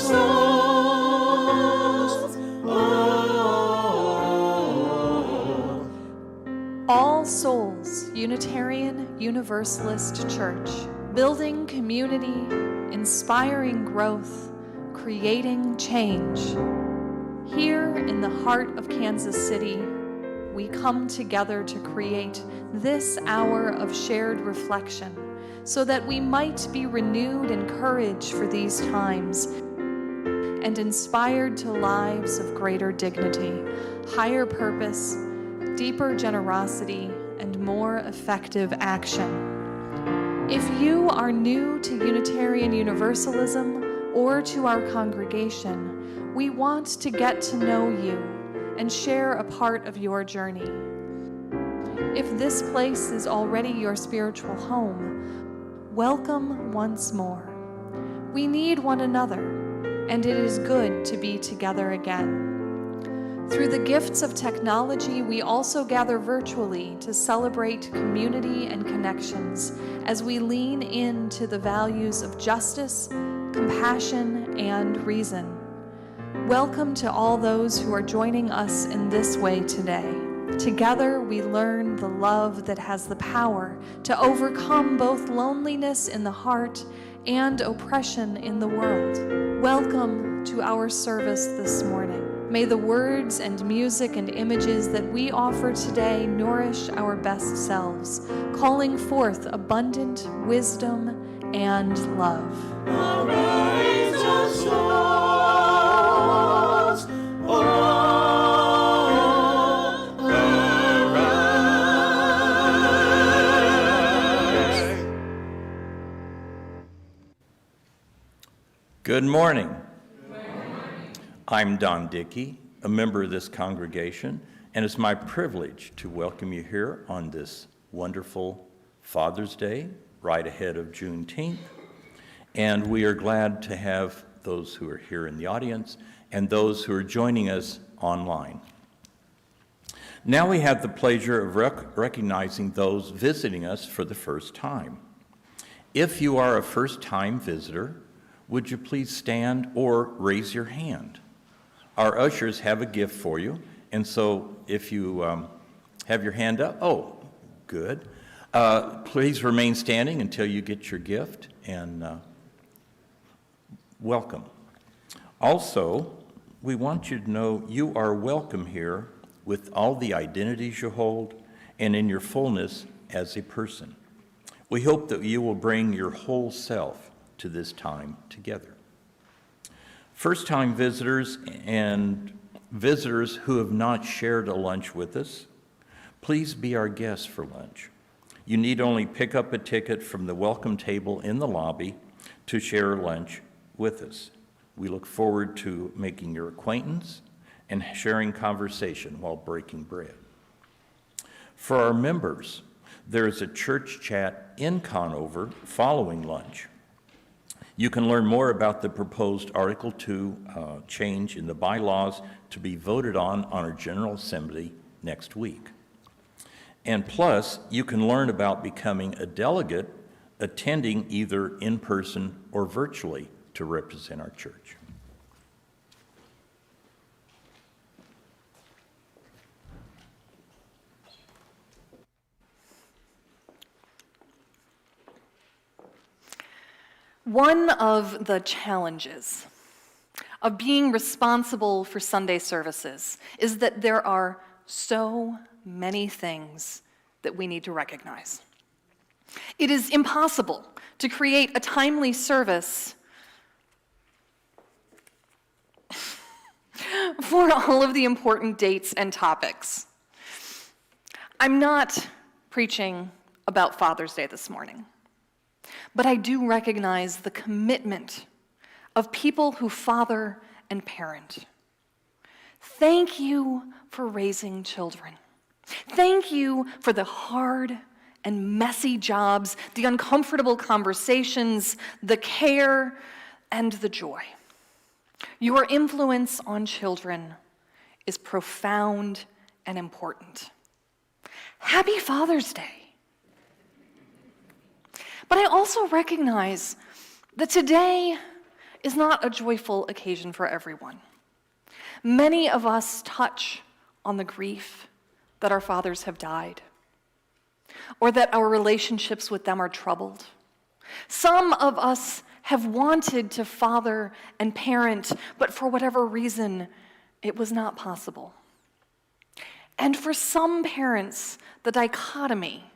souls. All Souls Unitarian Universalist Church, building community, inspiring growth, creating change. Here in the heart of Kansas City, we come together to create this hour of shared reflection so that we might be renewed in courage for these times and inspired to lives of greater dignity, higher purpose, deeper generosity, and more effective action. If you are new to Unitarian Universalism or to our congregation, we want to get to know you and share a part of your journey. If this place is already your spiritual home, welcome once more. We need one another, and it is good to be together again. Through the gifts of technology, we also gather virtually to celebrate community and connections as we lean into the values of justice, compassion, and reason. Welcome to all those who are joining us in this way today. Together, we learn the love that has the power to overcome both loneliness in the heart and oppression in the world. Welcome to our service this morning. May the words and music and images that we offer today nourish our best selves, calling forth abundant wisdom and love. Arise, O souls, arise. Good morning. I'm Don Dickey, a member of this congregation, and it's my privilege to welcome you here on this wonderful Father's Day, right ahead of Juneteenth. And we are glad to have those who are here in the audience and those who are joining us online. Now we have the pleasure of recognizing those visiting us for the first time. If you are a first-time visitor, would you please stand or raise your hand? Our ushers have a gift for you, and so if you have your hand up, oh, good. Please remain standing until you get your gift, and welcome. Also, we want you to know you are welcome here with all the identities you hold and in your fullness as a person. We hope that you will bring your whole self to this time together. First-time visitors and visitors who have not shared a lunch with us, please be our guests for lunch. You need only pick up a ticket from the welcome table in the lobby to share lunch with us. We look forward to making your acquaintance and sharing conversation while breaking bread. For our members, there is a church chat in Conover following lunch. You can learn more about the proposed Article 2 change in the bylaws to be voted on our General Assembly next week. And plus, you can learn about becoming a delegate, attending either in person or virtually to represent our church. One of the challenges of being responsible for Sunday services is that there are so many things that we need to recognize. It is impossible to create a timely service for all of the important dates and topics. I'm not preaching about Father's Day this morning. But I do recognize the commitment of people who father and parent. Thank you for raising children. Thank you for the hard and messy jobs, the uncomfortable conversations, the care, and the joy. Your influence on children is profound and important. Happy Father's Day. But I also recognize that today is not a joyful occasion for everyone. Many of us touch on the grief that our fathers have died, or that our relationships with them are troubled. Some of us have wanted to father and parent, but for whatever reason, it was not possible. And for some parents, the dichotomy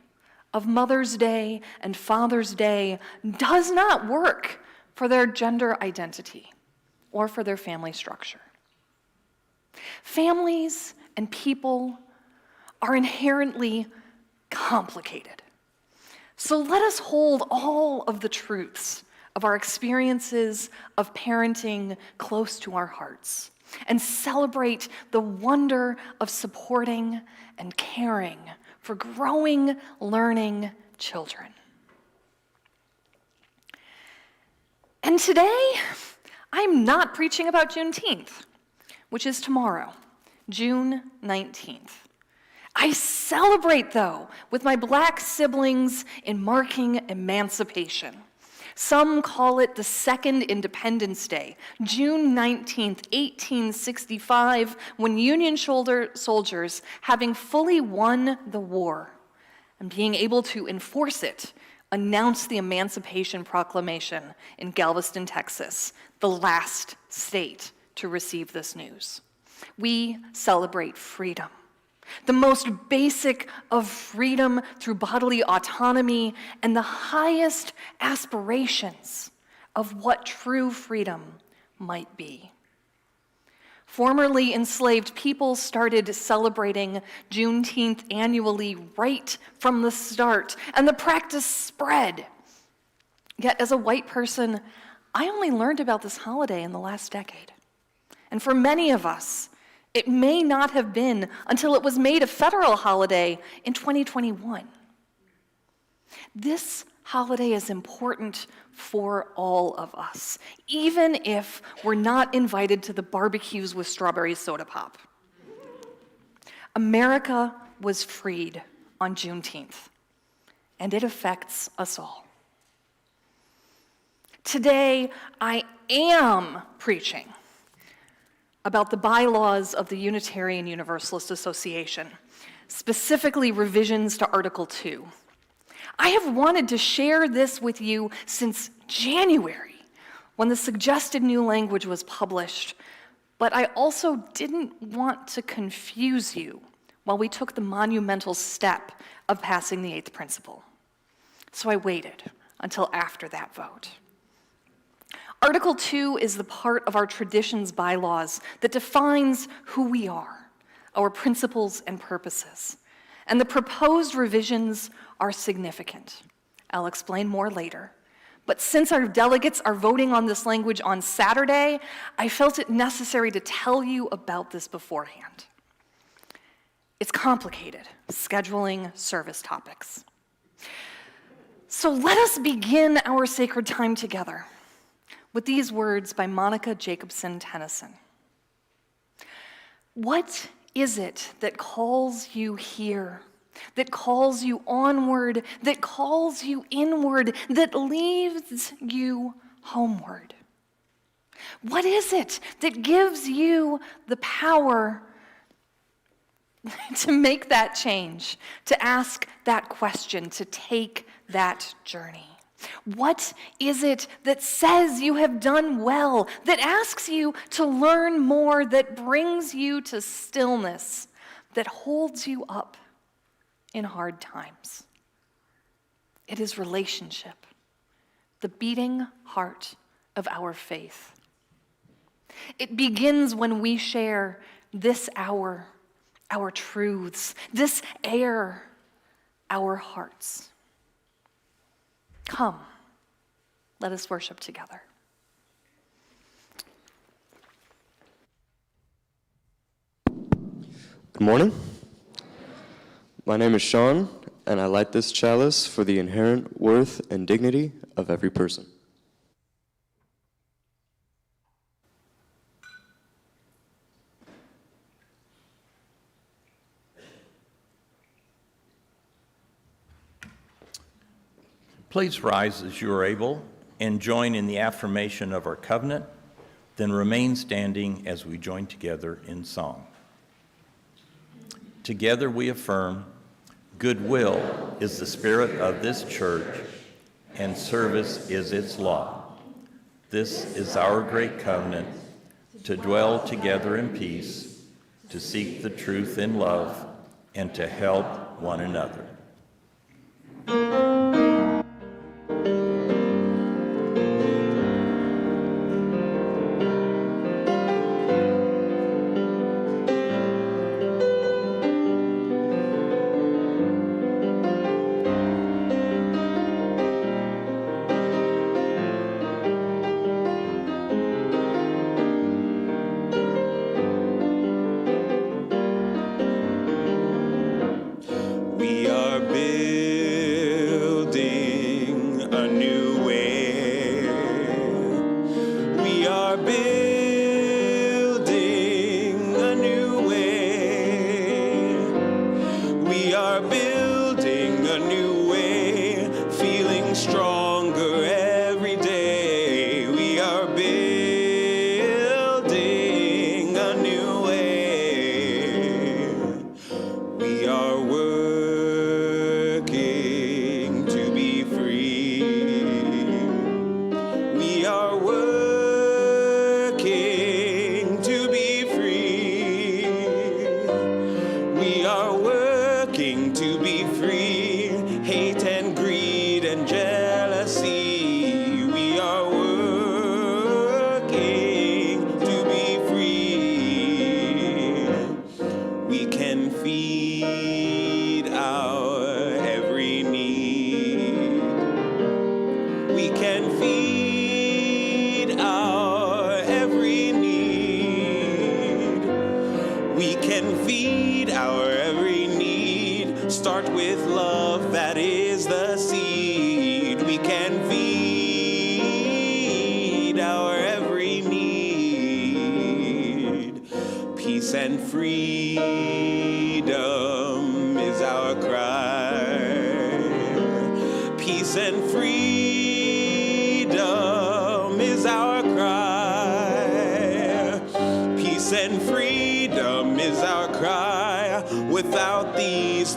of Mother's Day and Father's Day does not work for their gender identity or for their family structure. Families and people are inherently complicated. So let us hold all of the truths of our experiences of parenting close to our hearts and celebrate the wonder of supporting and caring for growing, learning children. And today, I'm not preaching about Juneteenth, which is tomorrow, June 19th. I celebrate, though, with my Black siblings in marking emancipation. Some call it the Second Independence Day, June 19th, 1865, when Union soldiers, having fully won the war and being able to enforce it, announced the Emancipation Proclamation in Galveston, Texas, the last state to receive this news. We celebrate freedom, the most basic of freedom through bodily autonomy and the highest aspirations of what true freedom might be. Formerly enslaved people started celebrating Juneteenth annually right from the start, and the practice spread. Yet as a white person, I only learned about this holiday in the last decade. And for many of us, it may not have been until it was made a federal holiday in 2021. This holiday is important for all of us, even if we're not invited to the barbecues with strawberry soda pop. America was freed on Juneteenth, and it affects us all. Today, I am preaching about the bylaws of the Unitarian Universalist Association, specifically revisions to Article 2. I have wanted to share this with you since January, when the suggested new language was published, but I also didn't want to confuse you while we took the monumental step of passing the 8th principle. So I waited until after that vote. Article 2 is the part of our tradition's bylaws that defines who we are, our principles and purposes. And the proposed revisions are significant. I'll explain more later. But since our delegates are voting on this language on Saturday, I felt it necessary to tell you about this beforehand. It's complicated, scheduling service topics. So let us begin our sacred time together with these words by Monica Jacobson Tennyson. What is it that calls you here, that calls you onward, that calls you inward, that leads you homeward? What is it that gives you the power to make that change, to ask that question, to take that journey? What is it that says you have done well, that asks you to learn more, that brings you to stillness, that holds you up in hard times? It is relationship, the beating heart of our faith. It begins when we share this hour, our truths, this air, our hearts. Come, let us worship together. Good morning. My name is Sean, and I light this chalice for the inherent worth and dignity of every person. Please rise as you are able and join in the affirmation of our covenant, then remain standing as we join together in song. Together we affirm, goodwill is the spirit of this church, and service is its law. This is our great covenant, to dwell together in peace, to seek the truth in love, and to help one another.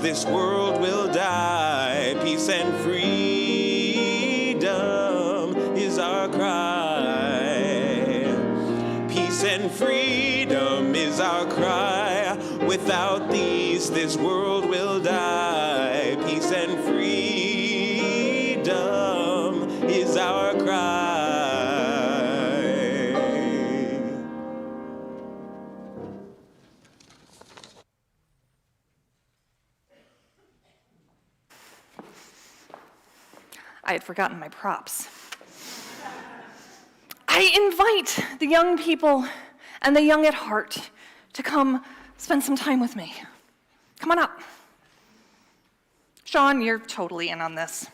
This world will die. Peace and freedom is our cry. Peace and freedom is our cry. Without these, this world will die. Peace and freedom is our cry. I had forgotten my props. I invite the young people and the young at heart to come spend some time with me. Come on up. Sean, you're totally in on this.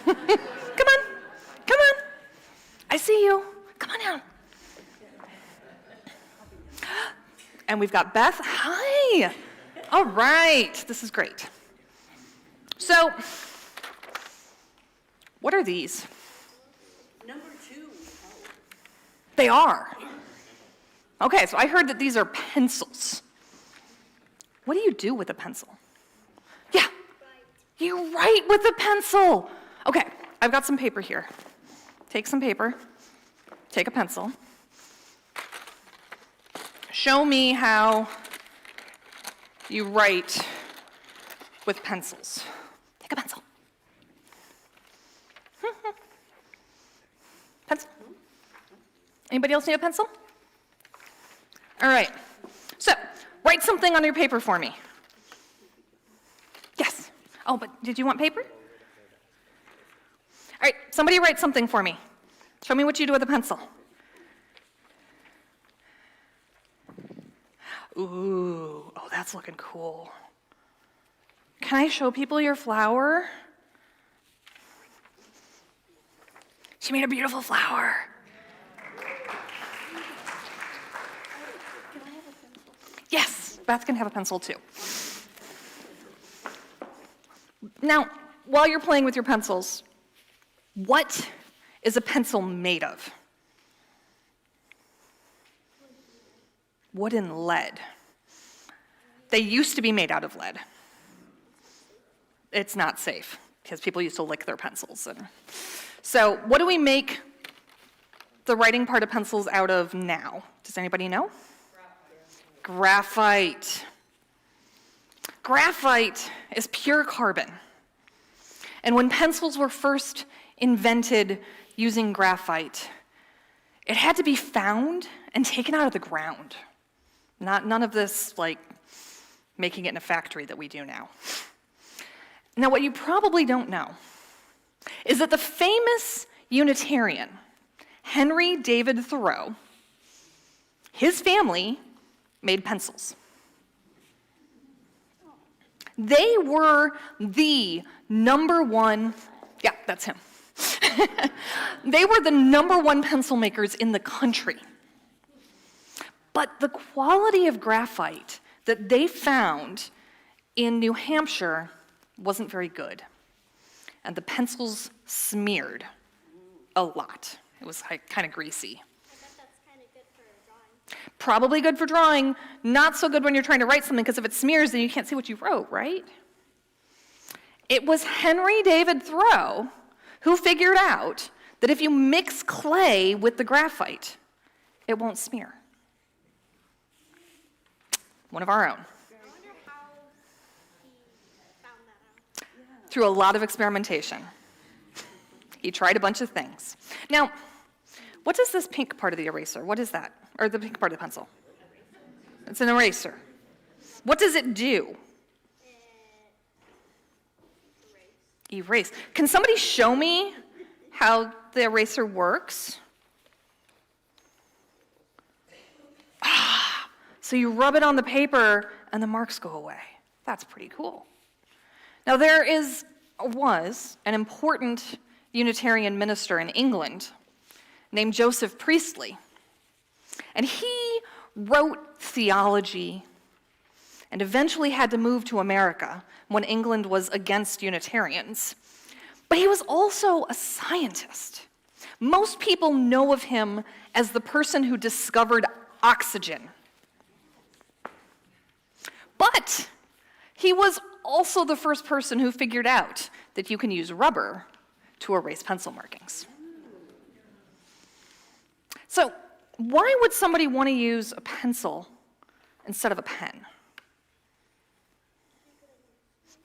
Come on. I see you. Come on out. And we've got Beth. Hi. All right. This is great. So, what are these? Number 2. They are. Okay, so I heard that these are pencils. What do you do with a pencil? Yeah, you write with a pencil. Okay, I've got some paper here. Take some paper, take a pencil. Show me how you write with pencils. Take a pencil. Pencil? Anybody else need a pencil? All right. So, write something on your paper for me. Yes. Oh, but did you want paper? All right, somebody write something for me. Show me what you do with a pencil. Ooh, oh, that's looking cool. Can I show people your flower? She made a beautiful flower. Yes, Beth can have a pencil too. Now, while you're playing with your pencils, what is a pencil made of? Wood and lead. They used to be made out of lead. It's not safe because people used to lick their pencils. So what do we make the writing part of pencils out of now? Does anybody know? Graphite. Graphite is pure carbon. And when pencils were first invented using graphite, it had to be found and taken out of the ground. None of this like making it in a factory that we do now. Now, what you probably don't know is that the famous Unitarian, Henry David Thoreau, his family made pencils. They were the number one, yeah, that's him. They were the number one pencil makers in the country. But the quality of graphite that they found in New Hampshire wasn't very good. And the pencils smeared a lot. It was kind of greasy. I bet that's kind of good for drawing. Probably good for drawing, not so good when you're trying to write something, because if it smears, then you can't see what you wrote, right? It was Henry David Thoreau who figured out that if you mix clay with the graphite, it won't smear. One of our own. I wonder how he found that out. Through a lot of experimentation. He tried a bunch of things. Now, what does this pink part of the eraser, what is that? Or the pink part of the pencil? It's an eraser. What does it do? Erase. Can somebody show me how the eraser works? So you rub it on the paper and the marks go away. That's pretty cool. Now was an important Unitarian minister in England named Joseph Priestley. And he wrote theology and eventually had to move to America when England was against Unitarians. But he was also a scientist. Most people know of him as the person who discovered oxygen. But he was also the first person who figured out that you can use rubber to erase pencil markings. So why would somebody want to use a pencil instead of a pen?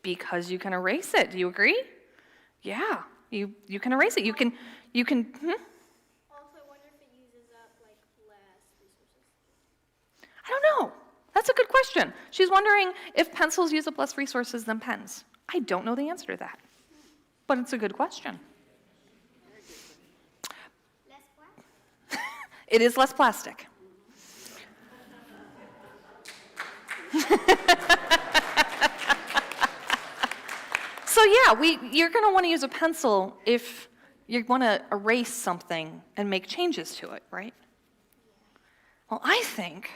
Because you can erase it. Do you agree? Yeah, you can erase it. You can. Also, I wonder if it uses up like less resources. I don't know. That's a good question. She's wondering if pencils use up less resources than pens. I don't know the answer to that, but it's a good question. Less plastic. It is less plastic. So yeah, you're going to want to use a pencil if you want to erase something and make changes to it, right? Well, I think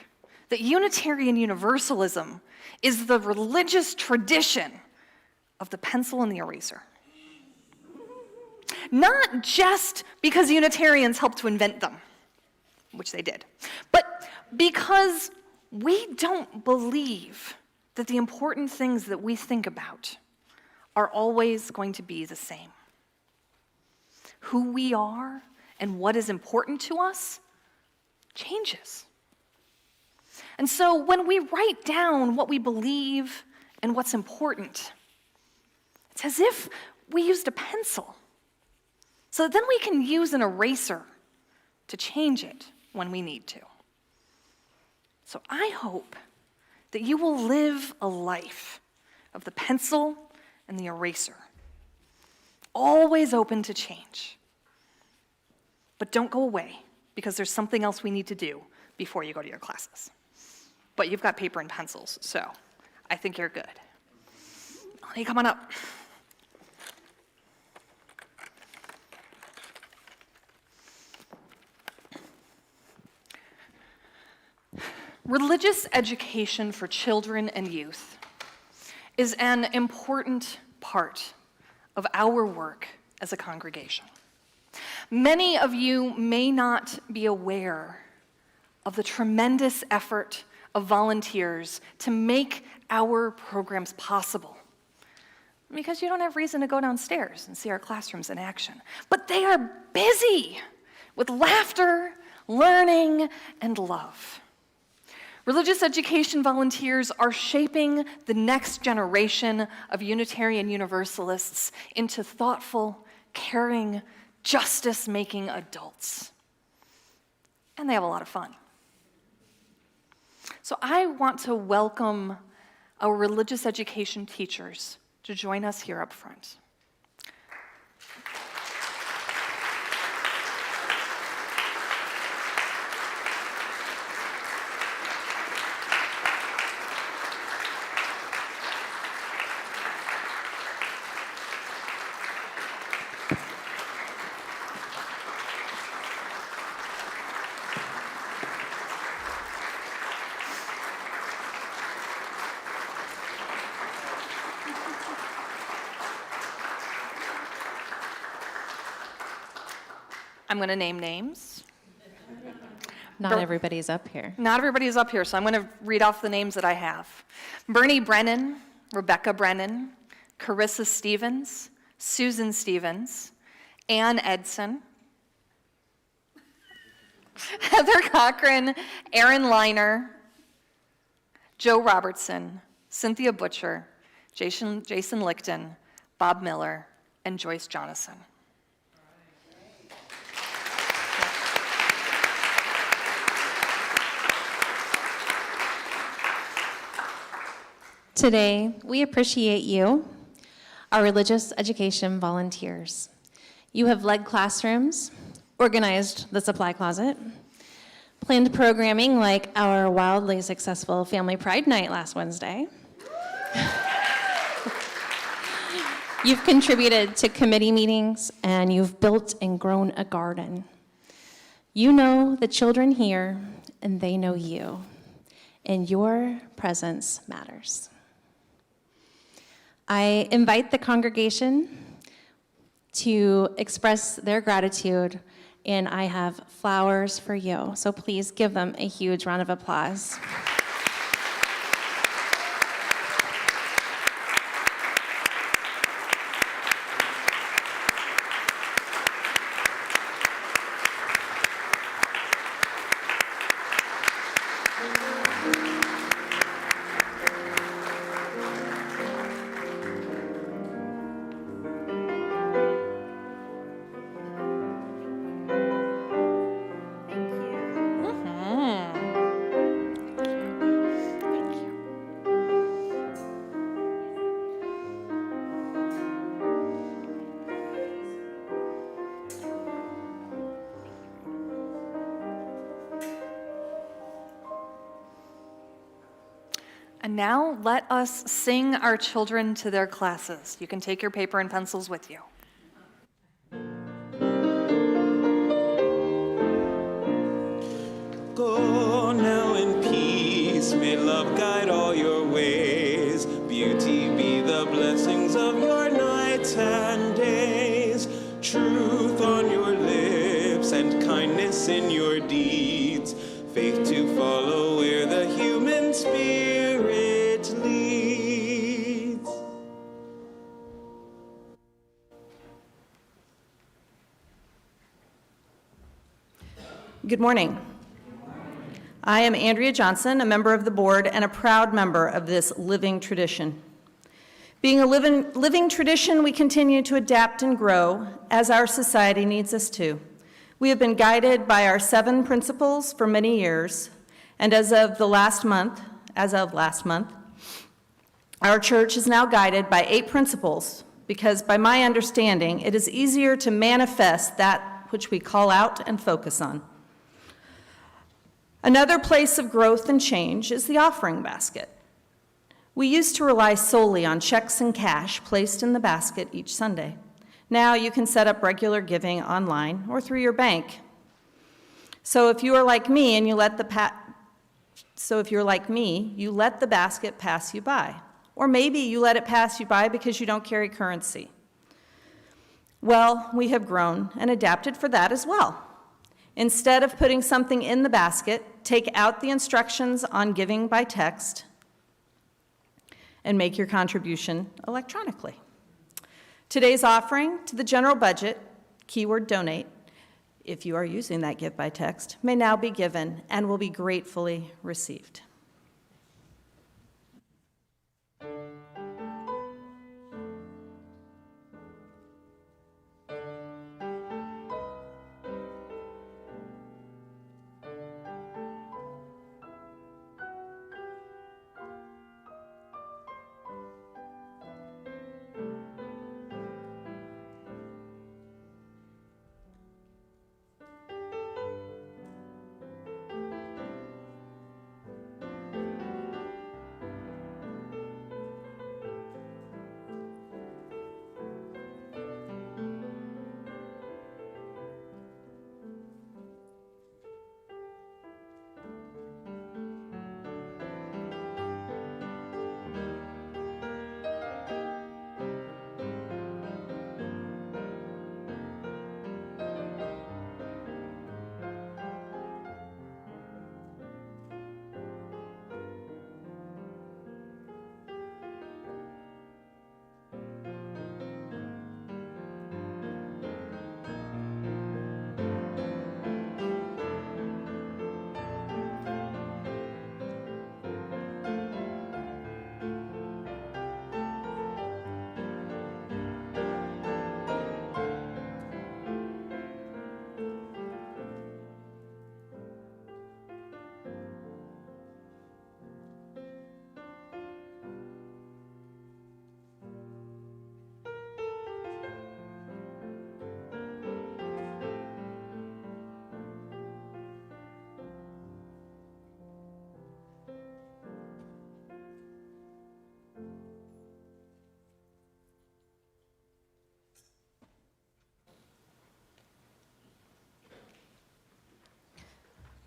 that Unitarian Universalism is the religious tradition of the pencil and the eraser. Not just because Unitarians helped to invent them, which they did, but because we don't believe that the important things that we think about are always going to be the same. Who we are and what is important to us changes. And so when we write down what we believe and what's important, it's as if we used a pencil. So that then we can use an eraser to change it when we need to. So I hope that you will live a life of the pencil and the eraser, always open to change. But don't go away, because there's something else we need to do before you go to your classes. But you've got paper and pencils, so I think you're good. Hey, come on up. Religious education for children and youth is an important part of our work as a congregation. Many of you may not be aware of the tremendous effort of volunteers to make our programs possible, because you don't have reason to go downstairs and see our classrooms in action. But they are busy with laughter, learning, and love. Religious education volunteers are shaping the next generation of Unitarian Universalists into thoughtful, caring, justice-making adults. And they have a lot of fun. So I want to welcome our religious education teachers to join us here up front. I'm going to name names. Not everybody's up here. Not everybody is up here, so I'm going to read off the names that I have. Bernie Brennan, Rebecca Brennan, Carissa Stevens, Susan Stevens, Ann Edson, Heather Cochran, Erin Liner, Joe Robertson, Cynthia Butcher, Jason Lichten, Bob Miller, and Joyce Jonathan. Today, we appreciate you, our religious education volunteers. You have led classrooms, organized the supply closet, planned programming like our wildly successful Family Pride Night last Wednesday. You've contributed to committee meetings, and you've built and grown a garden. You know the children here, and they know you, and your presence matters. I invite the congregation to express their gratitude, and I have flowers for you. So please give them a huge round of applause. And now let us sing our children to their classes. You can take your paper and pencils with you. Go now in peace, may love guide all your ways. Beauty be the blessings of your nights and days. Truth on your lips and kindness in your deeds. Faith to follow where the human spirit leads. Good morning. I am Andrea Johnson, a member of the board and a proud member of this living tradition. Being a living tradition, we continue to adapt and grow as our society needs us to. We have been guided by our 7 principles for many years, and as of last month, our church is now guided by 8 principles, because by my understanding, it is easier to manifest that which we call out and focus on. Another place of growth and change is the offering basket. We used to rely solely on checks and cash placed in the basket each Sunday. Now you can set up regular giving online or through your bank. So if you are like me and you let the basket pass you by, or maybe you let it pass you by because you don't carry currency. Well, we have grown and adapted for that as well. Instead of putting something in the basket, take out the instructions on giving by text and make your contribution electronically. Today's offering to the general budget, keyword donate, if you are using that give by text, may now be given and will be gratefully received.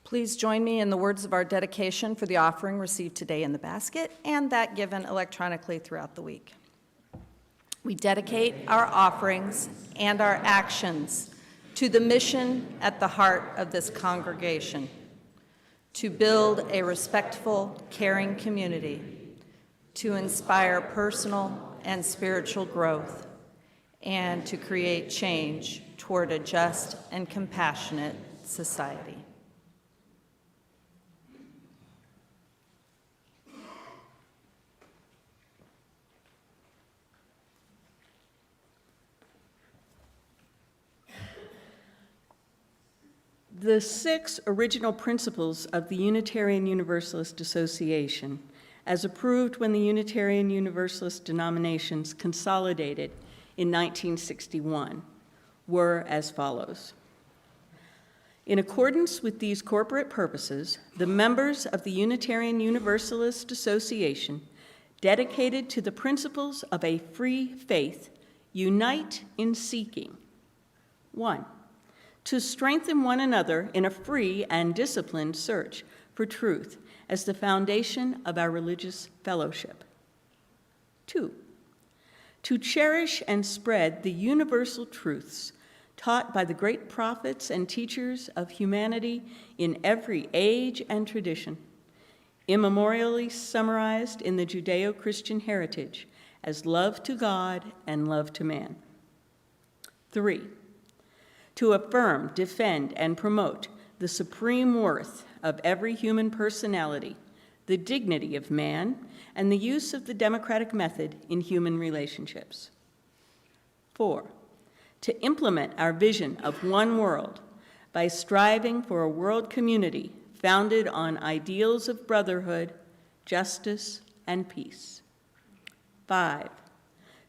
Please join me in the words of our dedication for the offering received today in the basket and that given electronically throughout the week. We dedicate our offerings and our actions to the mission at the heart of this congregation, to build a respectful, caring community, to inspire personal and spiritual growth, and to create change toward a just and compassionate society. The 6 original principles of the Unitarian Universalist Association, as approved when the Unitarian Universalist denominations consolidated in 1961, were as follows. In accordance with these corporate purposes, the members of the Unitarian Universalist Association, dedicated to the principles of a free faith, unite in seeking 1. To strengthen one another in a free and disciplined search for truth as the foundation of our religious fellowship. 2. To cherish and spread the universal truths taught by the great prophets and teachers of humanity in every age and tradition, immemorially summarized in the Judeo-Christian heritage as love to God and love to man. 3. To affirm, defend, and promote the supreme worth of every human personality, the dignity of man, and the use of the democratic method in human relationships. 4. To implement our vision of one world by striving for a world community founded on ideals of brotherhood, justice, and peace. 5.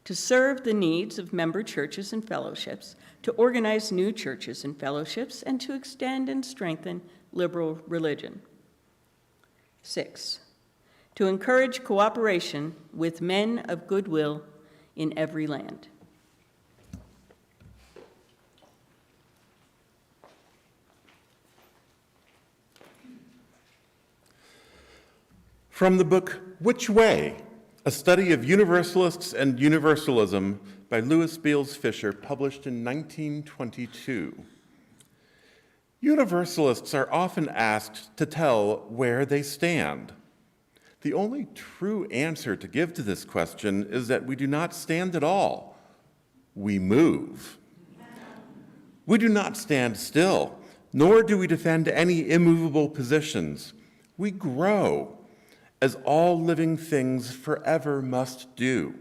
To serve the needs of member churches and fellowships, to organize new churches and fellowships, and to extend and strengthen liberal religion. 6. To encourage cooperation with men of goodwill in every land. From the book Which Way? A Study of Universalists and Universalism by Louis Beals Fisher, published in 1922. Universalists are often asked to tell where they stand. The only true answer to give to this question is that we do not stand at all. We move. We do not stand still, nor do we defend any immovable positions. We grow, as all living things forever must do.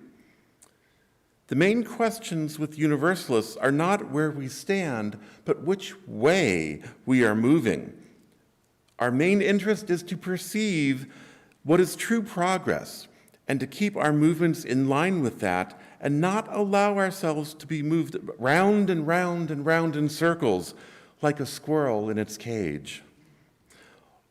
The main questions with Universalists are not where we stand, but which way we are moving. Our main interest is to perceive what is true progress and to keep our movements in line with that and not allow ourselves to be moved round and round and round in circles like a squirrel in its cage.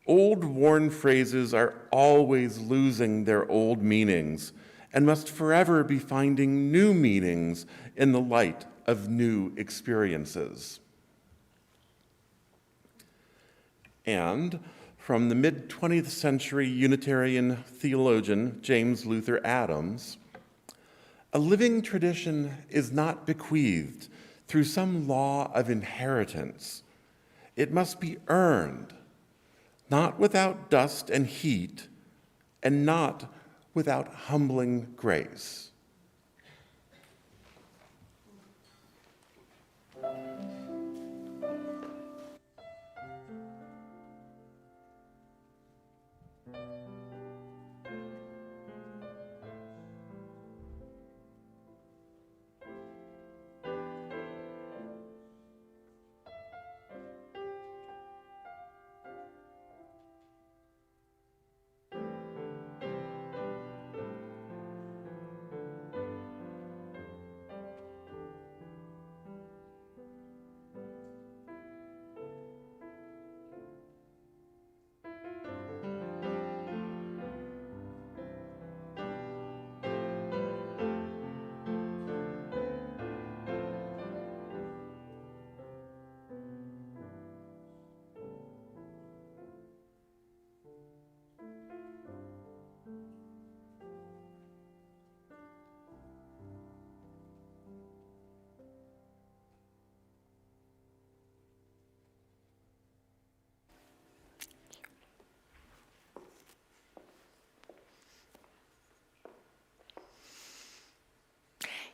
Old worn phrases are always losing their old meanings and must forever be finding new meanings in the light of new experiences. And from the mid-20th century Unitarian theologian James Luther Adams, a living tradition is not bequeathed through some law of inheritance. It must be earned, not without dust and heat, and not without humbling grace.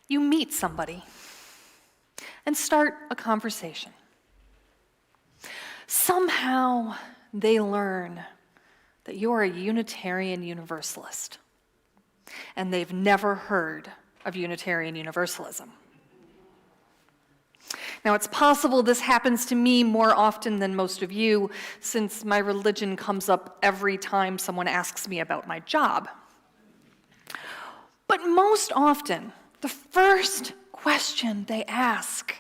You meet somebody and start a conversation. Somehow they learn that you're a Unitarian Universalist, and they've never heard of Unitarian Universalism. Now, it's possible this happens to me more often than most of you, since my religion comes up every time someone asks me about my job. But most often, the first question they ask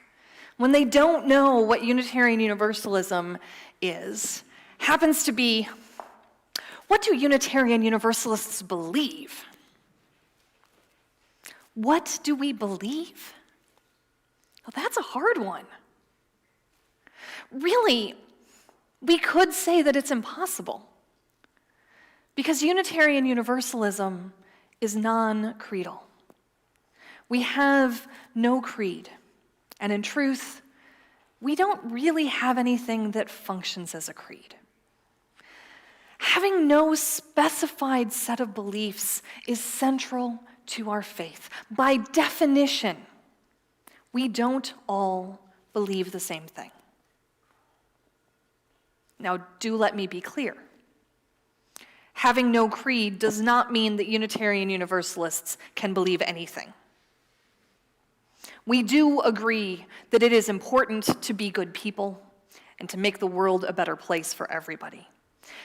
when they don't know what Unitarian Universalism is happens to be, what do Unitarian Universalists believe? What do we believe? Well, that's a hard one. Really, we could say that it's impossible, because Unitarian Universalism is non-creedal. We have no creed, and in truth, we don't really have anything that functions as a creed. Having no specified set of beliefs is central to our faith. By definition, we don't all believe the same thing. Now, do let me be clear. Having no creed does not mean that Unitarian Universalists can believe anything. We do agree that it is important to be good people and to make the world a better place for everybody.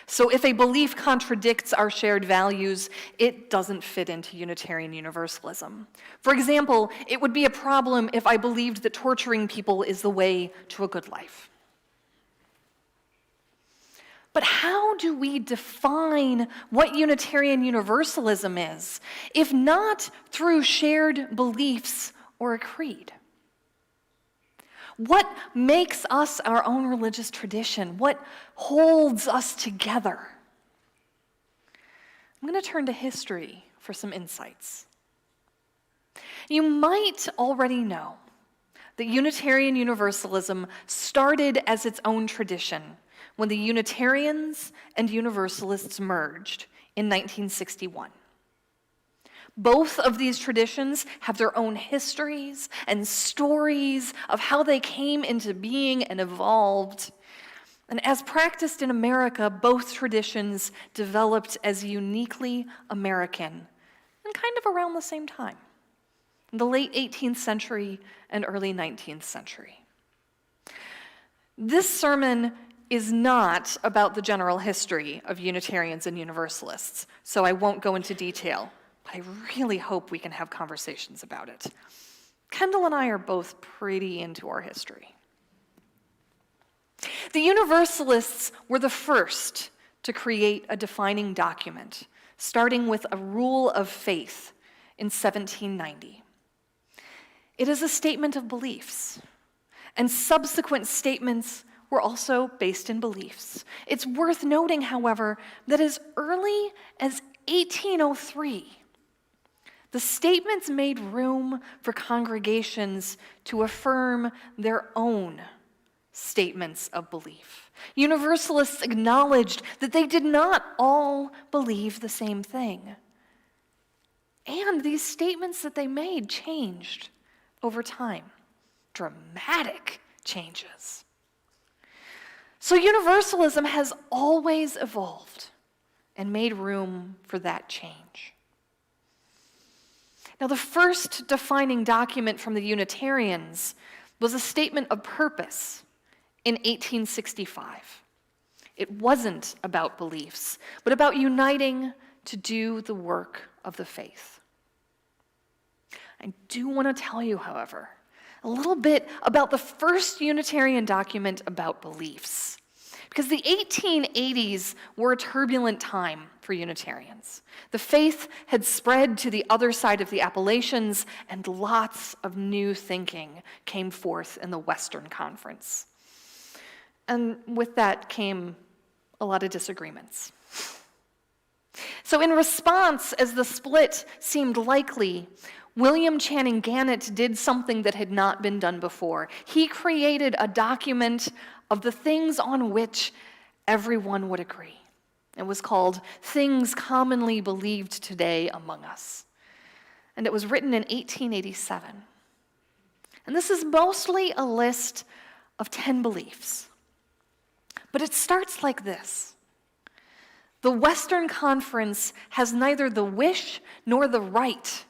So if a belief contradicts our shared values, it doesn't fit into Unitarian Universalism. For example, it would be a problem if I believed that torturing people is the way to a good life. But how do we define what Unitarian Universalism is, if not through shared beliefs or a creed? What makes us our own religious tradition? What holds us together? I'm going to turn to history for some insights. You might already know that Unitarian Universalism started as its own tradition when the Unitarians and Universalists merged in 1961. Both of these traditions have their own histories and stories of how they came into being and evolved. And as practiced in America, both traditions developed as uniquely American and kind of around the same time, in the late 18th century and early 19th century. This sermon is not about the general history of Unitarians and Universalists, so I won't go into detail, but I really hope we can have conversations about it. Kendall and I are both pretty into our history. The Universalists were the first to create a defining document, starting with a rule of faith in 1790. It is a statement of beliefs, and subsequent statements were also based in beliefs. It's worth noting, however, that as early as 1803, the statements made room for congregations to affirm their own statements of belief. Universalists acknowledged that they did not all believe the same thing. And these statements that they made changed over time. Dramatic changes. So Universalism has always evolved and made room for that change. Now, the first defining document from the Unitarians was a statement of purpose in 1865. It wasn't about beliefs, but about uniting to do the work of the faith. I do want to tell you, however, a little bit about the first Unitarian document about beliefs, because the 1880s were a turbulent time for Unitarians. The faith had spread to the other side of the Appalachians, and lots of new thinking came forth in the Western Conference. And with that came a lot of disagreements. So in response, as the split seemed likely, William Channing Gannett did something that had not been done before. He created a document of the things on which everyone would agree. It was called Things Commonly Believed Today Among Us. And it was written in 1887. And this is mostly a list of 10 beliefs. But it starts like this. The Western Conference has neither the wish nor the right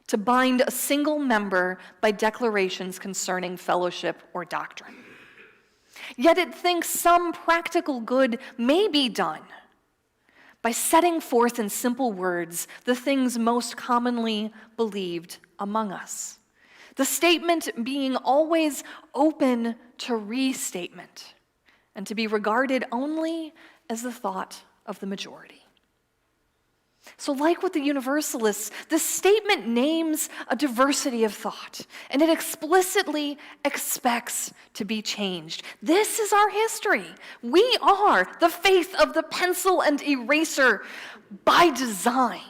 to bind a single member by declarations concerning fellowship or doctrine. Yet it thinks some practical good may be done by setting forth in simple words the things most commonly believed among us. The statement being always open to restatement and to be regarded only as the thought of the majority. So like with the Universalists, this statement names a diversity of thought, and it explicitly expects to be changed. This is our history. We are the faith of the pencil and eraser by design.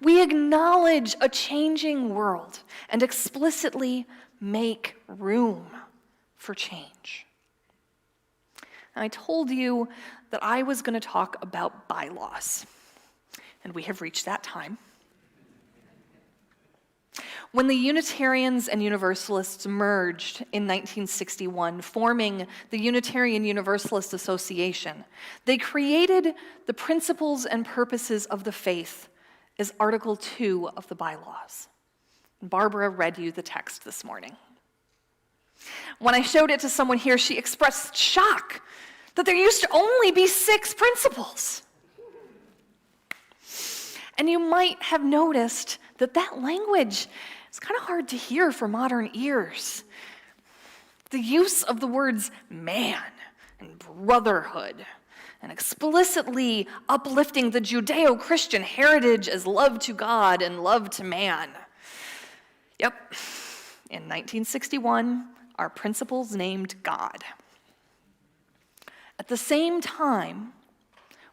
We acknowledge a changing world and explicitly make room for change. I told you that I was going to talk about bylaws, and we have reached that time. When the Unitarians and Universalists merged in 1961, forming the Unitarian Universalist Association, they created the principles and purposes of the faith as Article 2 of the bylaws. Barbara read you the text this morning. When I showed it to someone here, she expressed shock that there used to only be 6 principles. And you might have noticed that that language is kind of hard to hear for modern ears. The use of the words man and brotherhood and explicitly uplifting the Judeo-Christian heritage as love to God and love to man. Yep, in 1961, our principles named God. At the same time,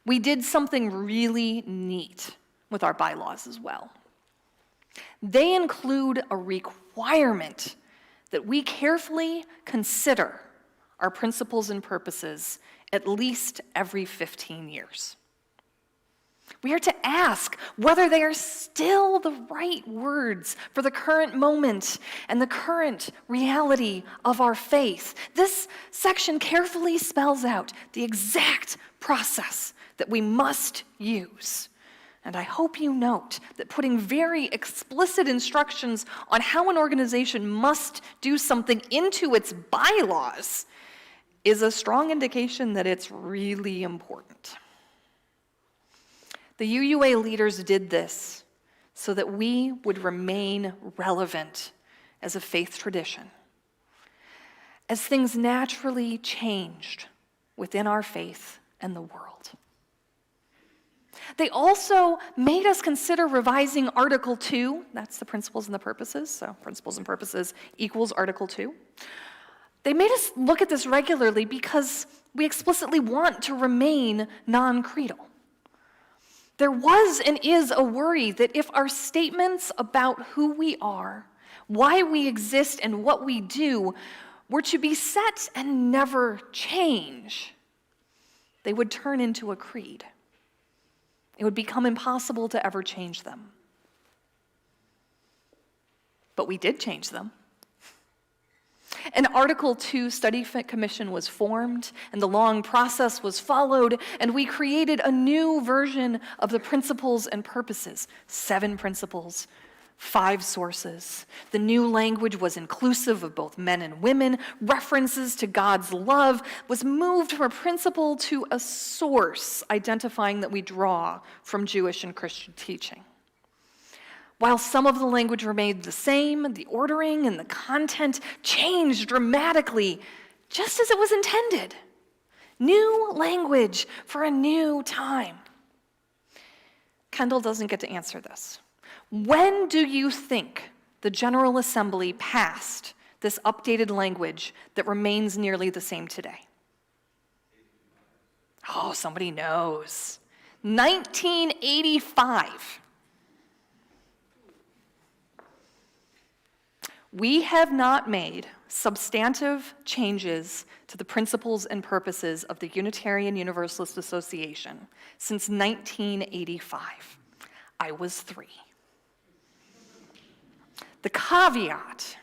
we did something really neat with our bylaws as well. They include a requirement that we carefully consider our principles and purposes at least every 15 years. We are to ask whether they are still the right words for the current moment and the current reality of our faith. This section carefully spells out the exact process that we must use. And I hope you note that putting very explicit instructions on how an organization must do something into its bylaws is a strong indication that it's really important. The UUA leaders did this so that we would remain relevant as a faith tradition. As things naturally changed within our faith and the world. They also made us consider revising Article 2, that's the principles and the purposes, so principles and purposes equals Article 2. They made us look at this regularly because we explicitly want to remain non-creedal. There was and is a worry that if our statements about who we are, why we exist, and what we do were to be set and never change, they would turn into a creed. It would become impossible to ever change them. But we did change them. An Article 2 study commission was formed, and the long process was followed, and we created a new version of the principles and purposes. 7 principles, 5 sources. The new language was inclusive of both men and women. References to God's love was moved from a principle to a source, identifying that we draw from Jewish and Christian teaching. While some of the language remained the same, the ordering and the content changed dramatically, just as it was intended. New language for a new time. Kendall doesn't get to answer this. When do you think the General Assembly passed this updated language that remains nearly the same today? Oh, somebody knows. 1985. We have not made substantive changes to the principles and purposes of the Unitarian Universalist Association since 1985. I was 3. The caveat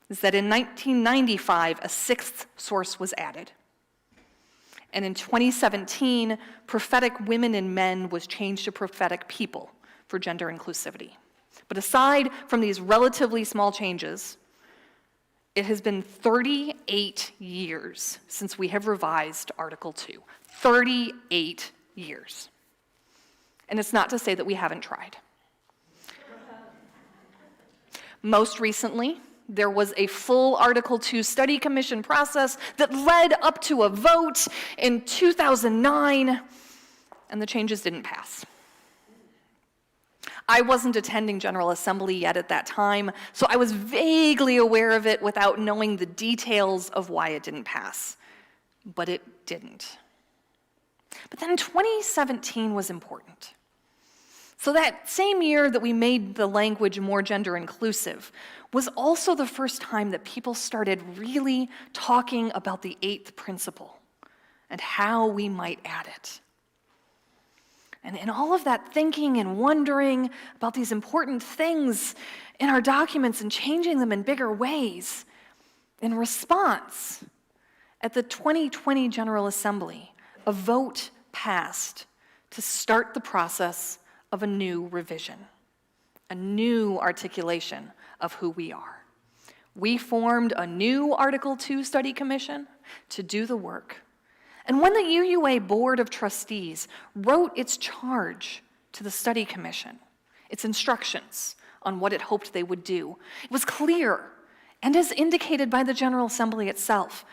is that in 1995, a 6th source was added. And in 2017, prophetic women and men was changed to prophetic people for gender inclusivity. But aside from these relatively small changes, it has been 38 years since we have revised Article 2. 38 years. And it's not to say that we haven't tried. Most recently, there was a full Article 2 study commission process that led up to a vote in 2009, and the changes didn't pass. I wasn't attending General Assembly yet at that time, so I was vaguely aware of it without knowing the details of why it didn't pass. But it didn't. But then 2017 was important. So that same year that we made the language more gender inclusive was also the first time that people started really talking about the 8th principle and how we might add it. And in all of that thinking and wondering about these important things in our documents and changing them in bigger ways, in response, at the 2020 General Assembly, a vote passed to start the process of a new revision, a new articulation of who we are. We formed a new Article 2 study commission to do the work. And when the UUA Board of Trustees wrote its charge to the study commission, its instructions on what it hoped they would do, it was clear, and as indicated by the General Assembly itself,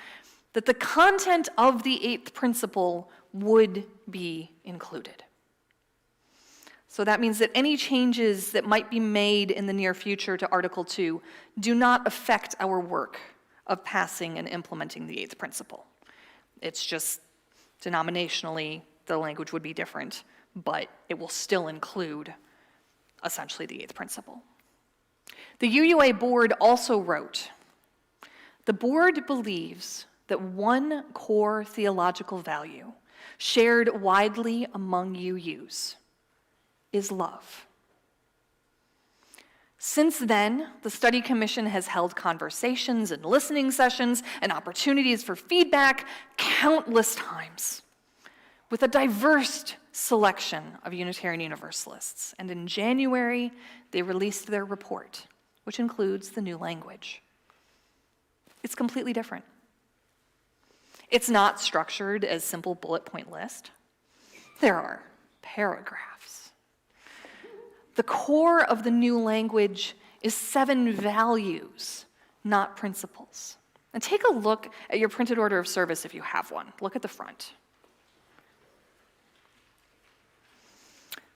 that the content of the 8th principle would be included. So that means that any changes that might be made in the near future to Article 2 do not affect our work of passing and implementing the 8th principle. It's just denominationally, the language would be different, but it will still include essentially the eighth principle. The UUA board also wrote, "The board believes that one core theological value shared widely among UUs is love." Since then, the study commission has held conversations and listening sessions and opportunities for feedback countless times with a diverse selection of Unitarian Universalists. And in January, they released their report, which includes the new language. It's completely different. It's not structured as simple bullet point list. There are paragraphs. The core of the new language is 7 values, not principles. And take a look at your printed order of service if you have one. Look at the front.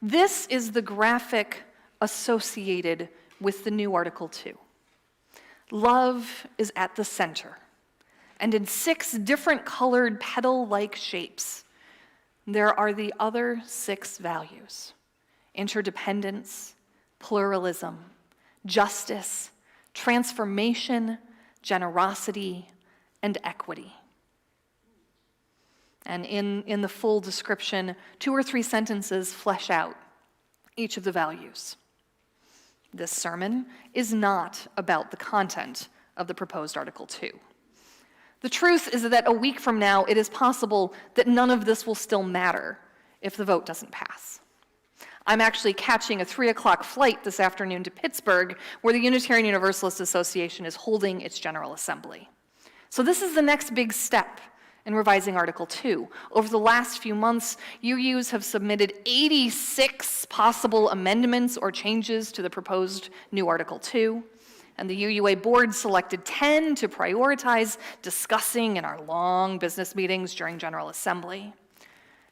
This is the graphic associated with the new Article 2. Love is at the center, and in 6 different colored petal-like shapes, there are the other 6 values: interdependence, pluralism, justice, transformation, generosity, and equity. And in the full description, 2 or 3 sentences flesh out each of the values. This sermon is not about the content of the proposed Article 2. The truth is that a week from now, it is possible that none of this will still matter if the vote doesn't pass. I'm actually catching a 3 o'clock flight this afternoon to Pittsburgh, where the Unitarian Universalist Association is holding its General Assembly. So this is the next big step in revising Article 2. Over the last few months, UUs have submitted 86 possible amendments or changes to the proposed new Article 2, and the UUA board selected 10 to prioritize discussing in our long business meetings during General Assembly.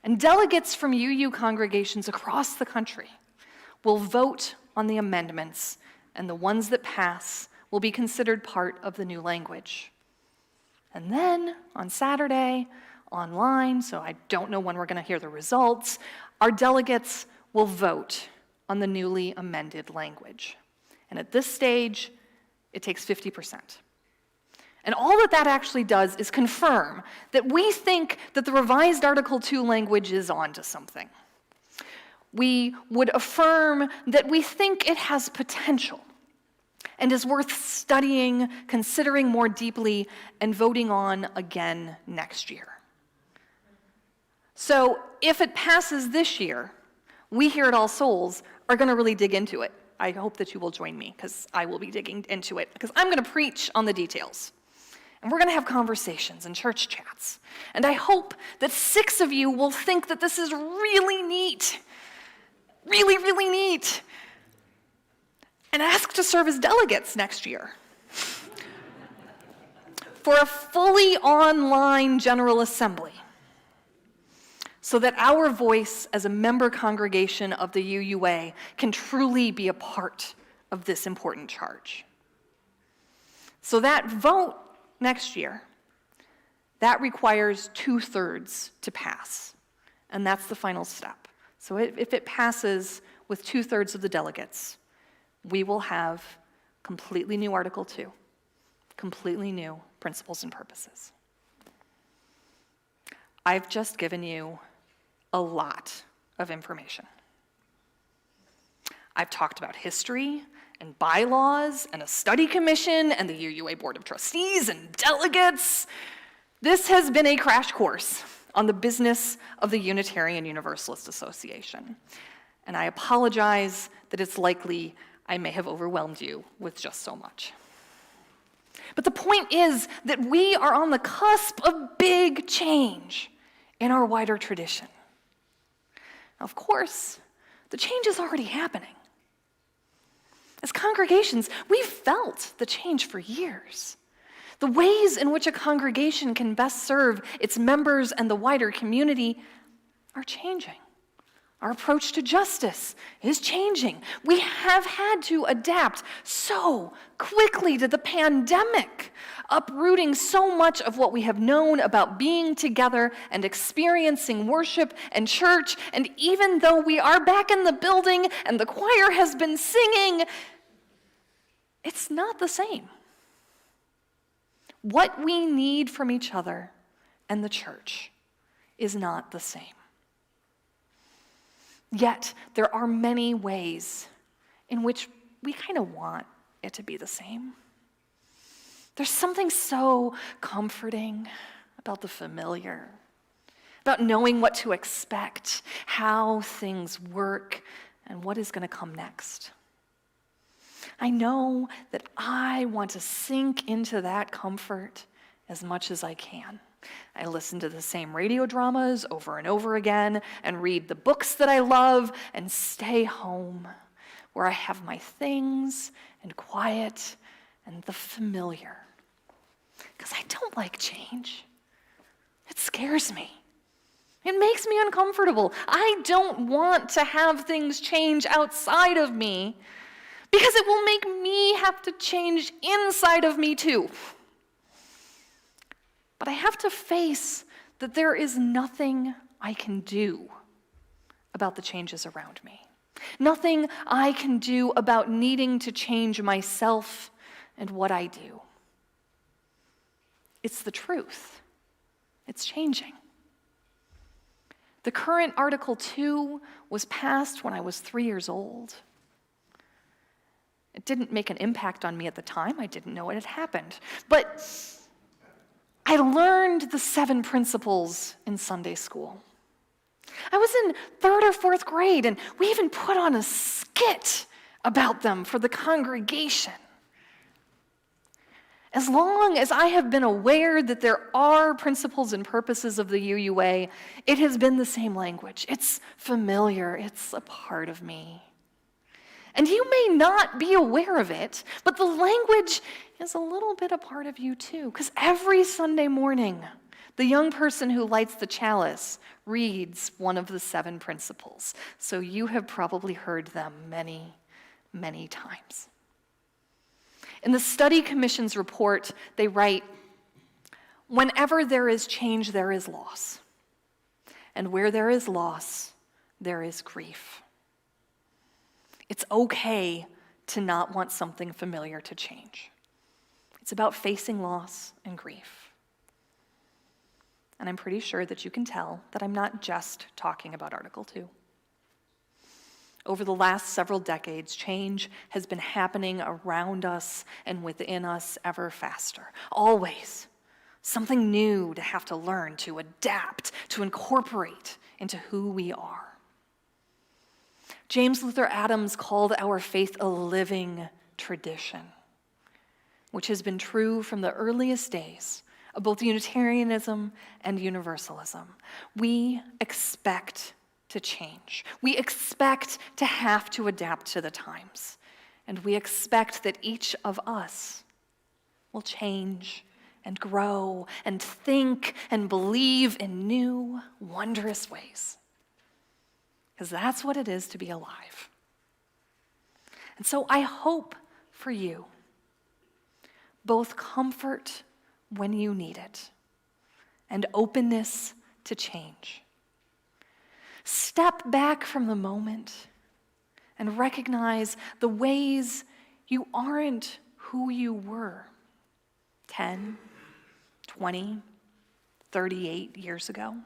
And delegates from UU congregations across the country will vote on the amendments, and the ones that pass will be considered part of the new language. And then, on Saturday, online, so I don't know when we're going to hear the results, our delegates will vote on the newly amended language. And at this stage, it takes 50%. And all that actually does is confirm that we think that the revised Article 2 language is onto something. We would affirm that we think it has potential and is worth studying, considering more deeply, and voting on again next year. So if it passes this year, we here at All Souls are going to really dig into it. I hope that you will join me, because I will be digging into it, because I'm going to preach on the details. And we're going to have conversations and church chats. And I hope that 6 of you will think that this is really neat. Really, really neat. And ask to serve as delegates next year for a fully online General Assembly, so that our voice as a member congregation of the UUA can truly be a part of this important charge. So that vote next year, that requires 2/3 to pass, and that's the final step. So if it passes with 2/3 of the delegates, we will have completely new Article 2, completely new principles and purposes. I've just given you a lot of information. I've talked about history and bylaws and a study commission and the UUA Board of Trustees and delegates. This has been a crash course on the business of the Unitarian Universalist Association. And I apologize that it's likely I may have overwhelmed you with just so much. But the point is that we are on the cusp of big change in our wider tradition. Now, of course, the change is already happening. As congregations, we've felt the change for years. The ways in which a congregation can best serve its members and the wider community are changing. Our approach to justice is changing. We have had to adapt so quickly to the pandemic, uprooting so much of what we have known about being together and experiencing worship and church. And even though we are back in the building and the choir has been singing, it's not the same. What we need from each other and the church is not the same. Yet, there are many ways in which we kind of want it to be the same. There's something so comforting about the familiar, about knowing what to expect, how things work, and what is going to come next. I know that I want to sink into that comfort as much as I can. I listen to the same radio dramas over and over again and read the books that I love and stay home where I have my things and quiet and the familiar. Because I don't like change. It scares me. It makes me uncomfortable. I don't want to have things change outside of me because it will make me have to change inside of me too. But I have to face that there is nothing I can do about the changes around me. Nothing I can do about needing to change myself and what I do. It's the truth. It's changing. The current Article 2 was passed when I was 3 years old. It didn't make an impact on me at the time. I didn't know it had happened. But I learned the 7 principles in Sunday school. I was in 3rd or 4th grade, and we even put on a skit about them for the congregation. As long as I have been aware that there are principles and purposes of the UUA, it has been the same language. It's familiar. It's a part of me. And you may not be aware of it, but the language is a little bit a part of you too, because every Sunday morning, the young person who lights the chalice reads one of the 7 principles. So you have probably heard them many, many times. In the Study Commission's report, they write, "Whenever there is change, there is loss. And where there is loss, there is grief." It's okay to not want something familiar to change. It's about facing loss and grief. And I'm pretty sure that you can tell that I'm not just talking about Article 2. Over the last several decades, change has been happening around us and within us ever faster. Always. Something new to have to learn, to adapt, to incorporate into who we are. James Luther Adams called our faith a living tradition, which has been true from the earliest days of both Unitarianism and Universalism. We expect to change. We expect to have to adapt to the times. And we expect that each of us will change and grow and think and believe in new, wondrous ways. Because that's what it is to be alive. And so I hope for you both comfort when you need it and openness to change. Step back from the moment and recognize the ways you aren't who you were 10, 20, 38 years ago.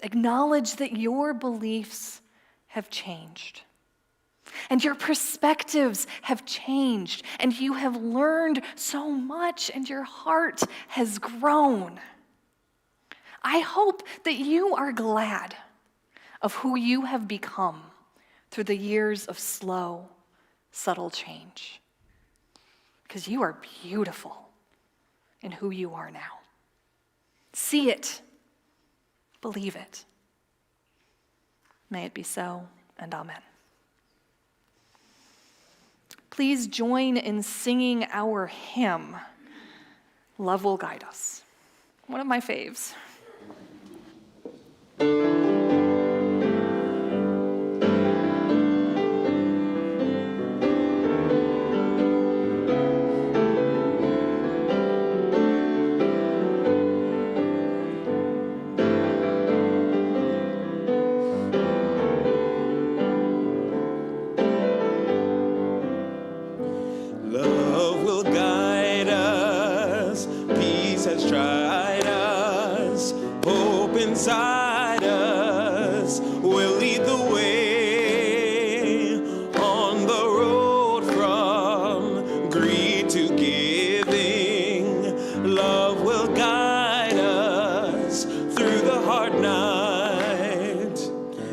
Acknowledge that your beliefs have changed, and your perspectives have changed, and you have learned so much, and your heart has grown. I hope that you are glad of who you have become through the years of slow, subtle change, because you are beautiful in who you are now. See it. Believe it. May it be so, and amen. Please join in singing our hymn, "Love Will Guide Us." One of my faves. has tried us. Hope inside us will lead the way on the road from greed to giving. Love will guide us through the hard night.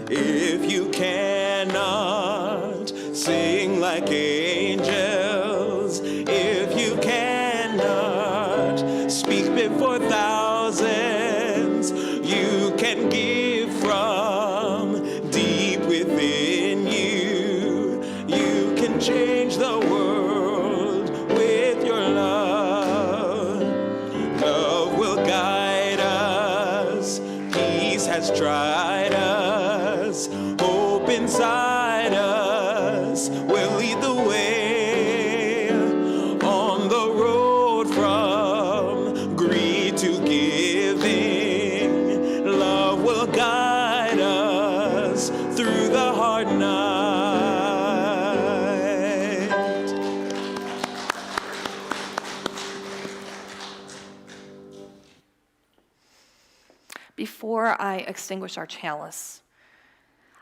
If you cannot sing like angels, if you cannot speak before thousands, you can give from deep within you. You can change the world with your love. Love will guide us. Peace has tried us. Hope inside us will lead the way on the road from greed to giving. Love will guide us through the hard night. Before I extinguish our chalice,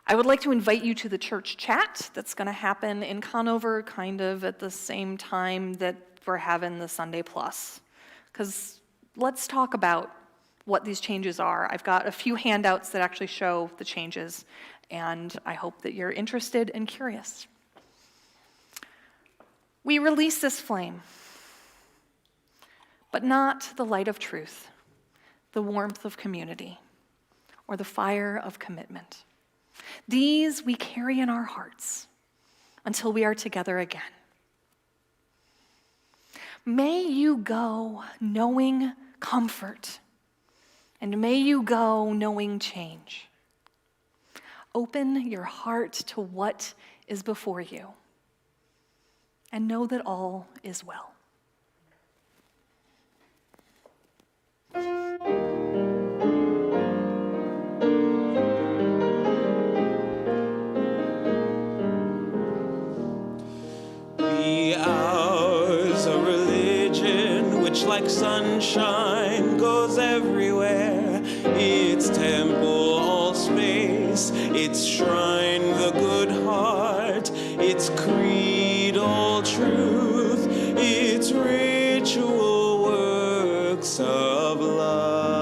I would like to invite you to the church chat that's going to happen in Conover kind of at the same time that we're having the Sunday Plus. Because let's talk about what these changes are. I've got a few handouts that actually show the changes, and I hope that you're interested and curious. We release this flame, but not the light of truth, the warmth of community, or the fire of commitment. These we carry in our hearts until we are together again. May you go knowing comfort, and may you go knowing change. Open your heart to what is before you, and know that all is well. Be ours a religion which like sunshine goes everywhere. Its temple all space, its shrine the good heart, its creed all truth, its ritual works of love.